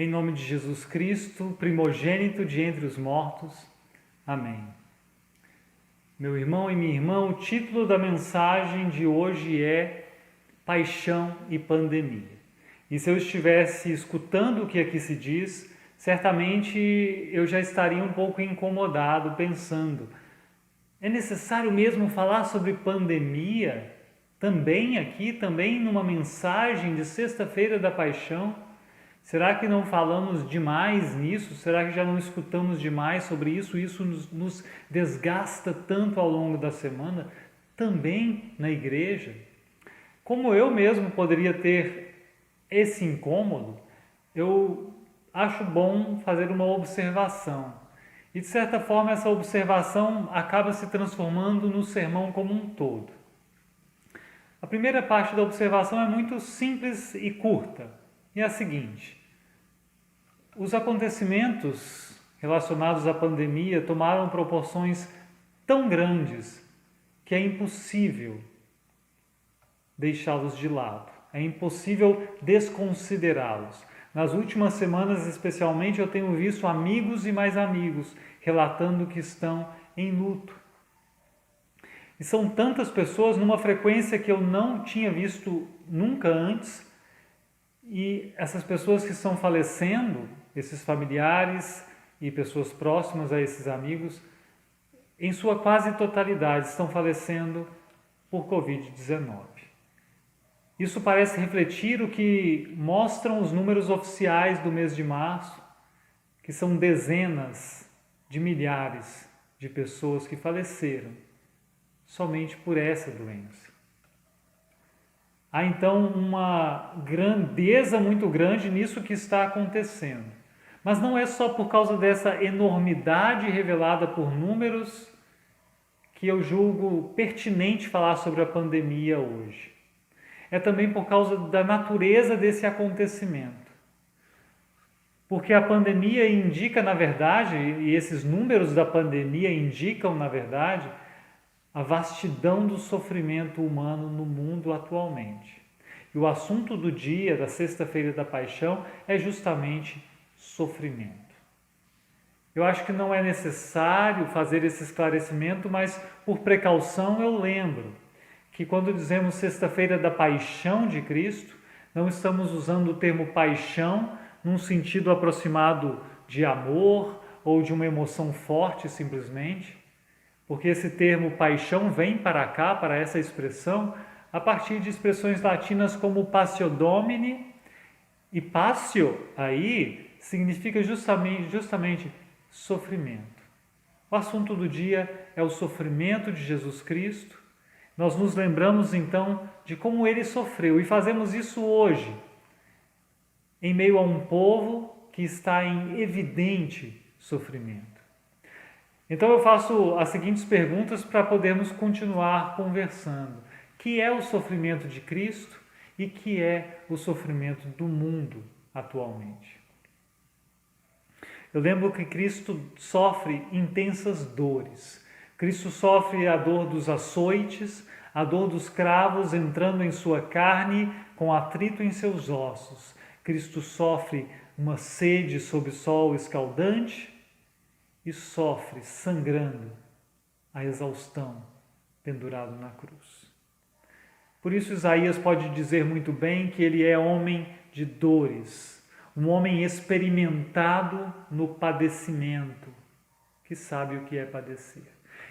Em nome de Jesus Cristo, primogênito de entre os mortos. Amém. Meu irmão e minha irmã, o título da mensagem de hoje é Paixão e Pandemia. E se eu estivesse escutando o que aqui se diz, certamente eu já estaria um pouco incomodado, pensando: é necessário mesmo falar sobre pandemia? Também aqui, também numa mensagem de Sexta-feira da Paixão? Será que não falamos demais nisso? Será que já não escutamos demais sobre isso? Isso nos desgasta tanto ao longo da semana, também na igreja? Como eu mesmo poderia ter esse incômodo, eu acho bom fazer uma observação. E de certa forma essa observação acaba se transformando no sermão como um todo. A primeira parte da observação é muito simples e curta. E é a seguinte: os acontecimentos relacionados à pandemia tomaram proporções tão grandes que é impossível deixá-los de lado, é impossível desconsiderá-los. Nas últimas semanas, especialmente, eu tenho visto amigos e mais amigos relatando que estão em luto. E são tantas pessoas numa frequência que eu não tinha visto nunca antes. E essas pessoas que estão falecendo, esses familiares e pessoas próximas a esses amigos, em sua quase totalidade estão falecendo por Covid-19. Isso parece refletir o que mostram os números oficiais do mês de março, que são dezenas de milhares de pessoas que faleceram somente por essa doença. Há então uma grandeza muito grande nisso que está acontecendo. Mas não é só por causa dessa enormidade revelada por números que eu julgo pertinente falar sobre a pandemia hoje. É também por causa da natureza desse acontecimento. Porque a pandemia indica, na verdade, e esses números da pandemia indicam, na verdade, a vastidão do sofrimento humano no mundo atualmente. E o assunto do dia, da Sexta-feira da Paixão, é justamente sofrimento. Eu acho que não é necessário fazer esse esclarecimento, mas por precaução eu lembro que quando dizemos Sexta-feira da Paixão de Cristo, não estamos usando o termo paixão num sentido aproximado de amor ou de uma emoção forte simplesmente, porque esse termo paixão vem para cá, para essa expressão, a partir de expressões latinas como passio domini, e passio aí significa justamente sofrimento. O assunto do dia é o sofrimento de Jesus Cristo. Nós nos lembramos então de como ele sofreu e fazemos isso hoje, em meio a um povo que está em evidente sofrimento. Então eu faço as seguintes perguntas para podermos continuar conversando. Que é o sofrimento de Cristo e que é o sofrimento do mundo atualmente? Eu lembro que Cristo sofre intensas dores. Cristo sofre a dor dos açoites, a dor dos cravos entrando em sua carne com atrito em seus ossos. Cristo sofre uma sede sob sol escaldante e sofre, sangrando, a exaustão, pendurado na cruz. Por isso Isaías pode dizer muito bem que ele é homem de dores, um homem experimentado no padecimento, que sabe o que é padecer.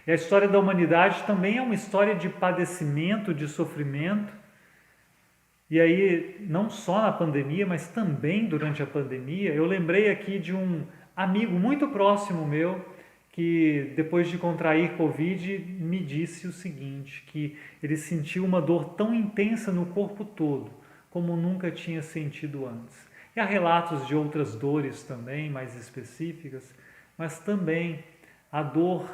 E a história da humanidade também é uma história de padecimento, de sofrimento. E aí, não só na pandemia, mas também durante a pandemia, eu lembrei aqui de um amigo muito próximo meu, que depois de contrair Covid me disse o seguinte, que ele sentiu uma dor tão intensa no corpo todo, como nunca tinha sentido antes. E há relatos de outras dores também, mais específicas, mas também a dor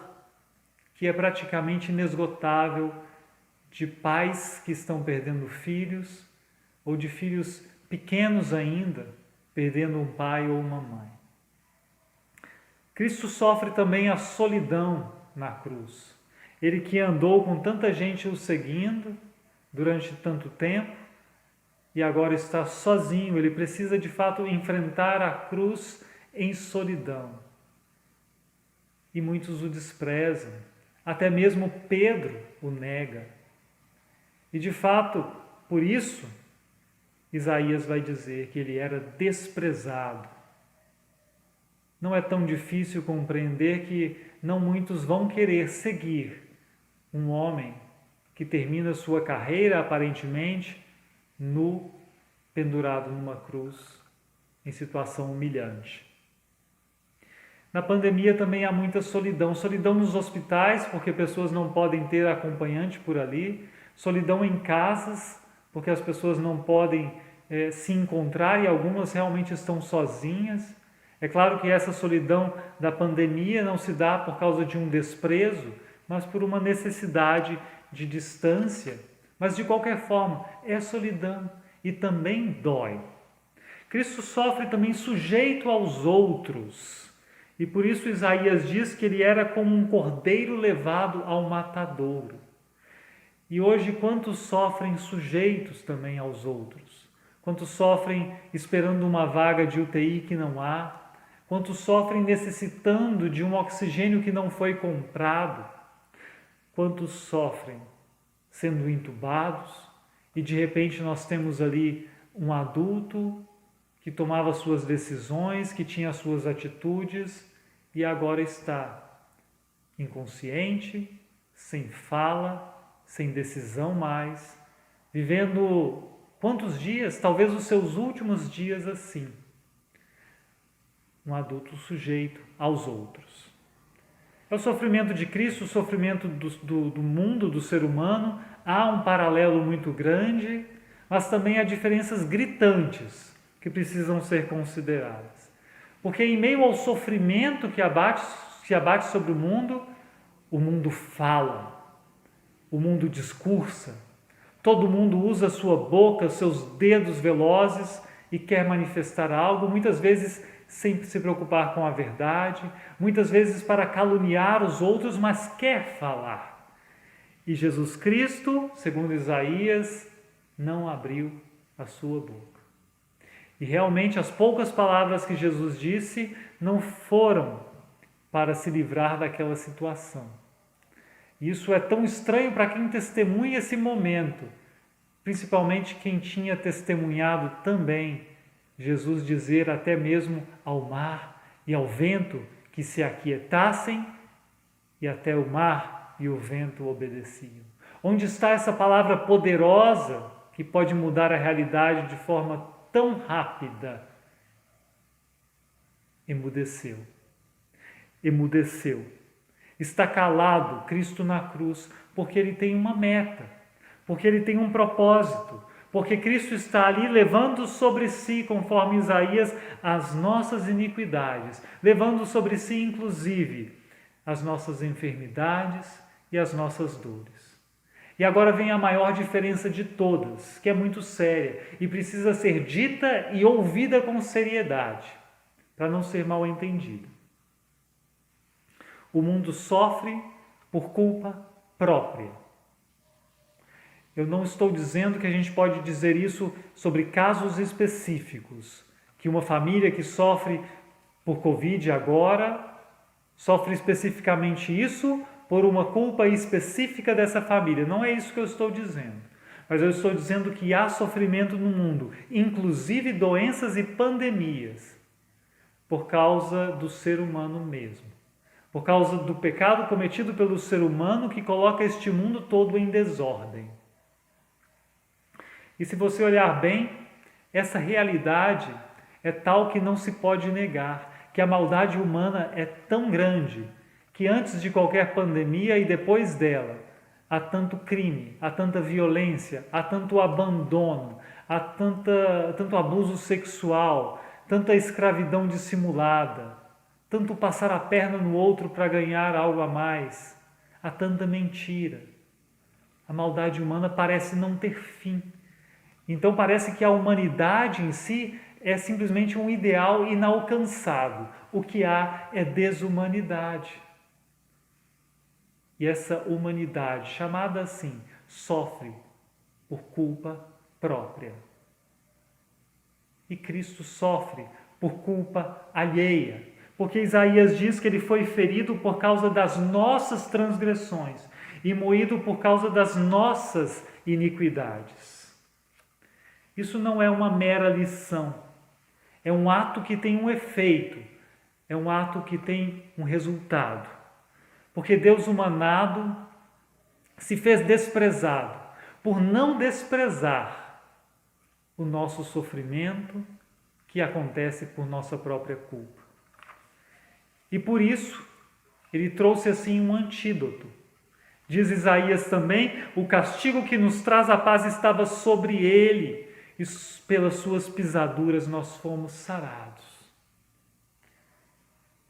que é praticamente inesgotável de pais que estão perdendo filhos, ou de filhos pequenos ainda, perdendo um pai ou uma mãe. Cristo sofre também a solidão na cruz. Ele que andou com tanta gente o seguindo durante tanto tempo e agora está sozinho. Ele precisa de fato enfrentar a cruz em solidão. E muitos o desprezam. Até mesmo Pedro o nega. E de fato, por isso, Isaías vai dizer que ele era desprezado. Não é tão difícil compreender que não muitos vão querer seguir um homem que termina sua carreira, aparentemente, nu, pendurado numa cruz, em situação humilhante. Na pandemia também há muita solidão. Solidão nos hospitais, porque pessoas não podem ter acompanhante por ali. Solidão em casas, porque as pessoas não podem se encontrar e algumas realmente estão sozinhas. É claro que essa solidão da pandemia não se dá por causa de um desprezo, mas por uma necessidade de distância. Mas de qualquer forma, é solidão e também dói. Cristo sofre também sujeito aos outros. E por isso Isaías diz que ele era como um cordeiro levado ao matadouro. E hoje quantos sofrem sujeitos também aos outros? Quantos sofrem esperando uma vaga de UTI que não há? Quantos sofrem necessitando de um oxigênio que não foi comprado? Quantos sofrem sendo entubados e de repente nós temos ali um adulto que tomava suas decisões, que tinha suas atitudes e agora está inconsciente, sem fala, sem decisão mais, vivendo quantos dias, talvez os seus últimos dias assim. Um adulto sujeito aos outros. É o sofrimento de Cristo, o sofrimento do mundo, do ser humano. Há um paralelo muito grande, mas também há diferenças gritantes que precisam ser consideradas. Porque em meio ao sofrimento que abate sobre o mundo fala, o mundo discursa, todo mundo usa sua boca, seus dedos velozes e quer manifestar algo, muitas vezes sem se preocupar com a verdade, muitas vezes para caluniar os outros, mas quer falar. E Jesus Cristo, segundo Isaías, não abriu a sua boca. E realmente as poucas palavras que Jesus disse não foram para se livrar daquela situação. Isso é tão estranho para quem testemunha esse momento, principalmente quem tinha testemunhado também Jesus dizer até mesmo ao mar e ao vento que se aquietassem, e até o mar e o vento obedeciam. Onde está essa palavra poderosa que pode mudar a realidade de forma tão rápida? Emudeceu. Emudeceu. Está calado Cristo na cruz porque ele tem uma meta, porque ele tem um propósito, porque Cristo está ali levando sobre si, conforme Isaías, as nossas iniquidades, levando sobre si, inclusive, as nossas enfermidades e as nossas dores. E agora vem a maior diferença de todas, que é muito séria e precisa ser dita e ouvida com seriedade, para não ser mal entendida. O mundo sofre por culpa própria. Eu não estou dizendo que a gente pode dizer isso sobre casos específicos, que uma família que sofre por Covid agora sofre especificamente isso por uma culpa específica dessa família. Não é isso que eu estou dizendo. Mas eu estou dizendo que há sofrimento no mundo, inclusive doenças e pandemias, por causa do ser humano mesmo. Por causa do pecado cometido pelo ser humano que coloca este mundo todo em desordem. E se você olhar bem, essa realidade é tal que não se pode negar, que a maldade humana é tão grande que antes de qualquer pandemia e depois dela, há tanto crime, há tanta violência, há tanto abandono, há tanto abuso sexual, tanta escravidão dissimulada, tanto passar a perna no outro para ganhar algo a mais, há tanta mentira. A maldade humana parece não ter fim. Então parece que a humanidade em si é simplesmente um ideal inalcançável. O que há é desumanidade. E essa humanidade, chamada assim, sofre por culpa própria. E Cristo sofre por culpa alheia, porque Isaías diz que ele foi ferido por causa das nossas transgressões e moído por causa das nossas iniquidades. Isso não é uma mera lição, é um ato que tem um efeito, é um ato que tem um resultado. Porque Deus humanado se fez desprezado por não desprezar o nosso sofrimento que acontece por nossa própria culpa. E por isso, ele trouxe assim um antídoto. Diz Isaías também, o castigo que nos traz a paz estava sobre ele, e pelas suas pisaduras nós fomos sarados.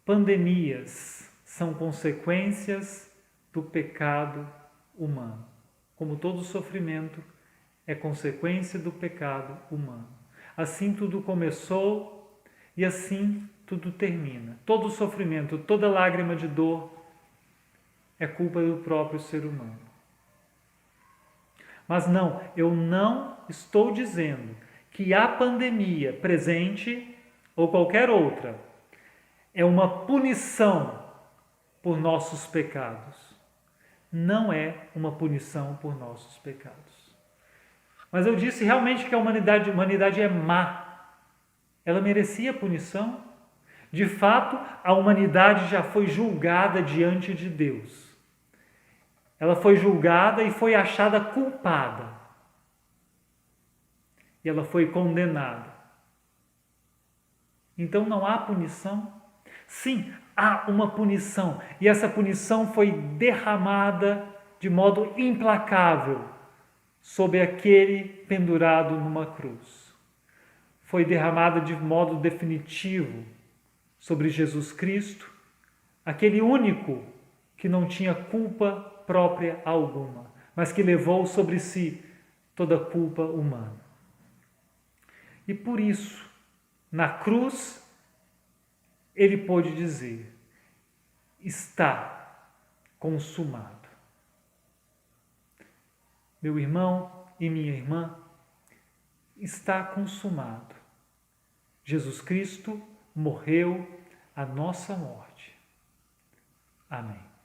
Pandemias são consequências do pecado humano. Como todo sofrimento é consequência do pecado humano. Assim tudo começou e assim tudo termina. Todo sofrimento, toda lágrima de dor é culpa do próprio ser humano. Mas não, eu não estou dizendo que a pandemia presente ou qualquer outra é uma punição por nossos pecados. Não é uma punição por nossos pecados. Mas eu disse realmente que a humanidade é má. Ela merecia punição? De fato, a humanidade já foi julgada diante de Deus. Ela foi julgada e foi achada culpada. E ela foi condenada. Então não há punição? Sim, há uma punição. E essa punição foi derramada de modo implacável sobre aquele pendurado numa cruz. Foi derramada de modo definitivo sobre Jesus Cristo, aquele único que não tinha culpa própria alguma, mas que levou sobre si toda a culpa humana. E por isso, na cruz, ele pôde dizer: está consumado. Meu irmão e minha irmã, está consumado. Jesus Cristo morreu a nossa morte. Amém.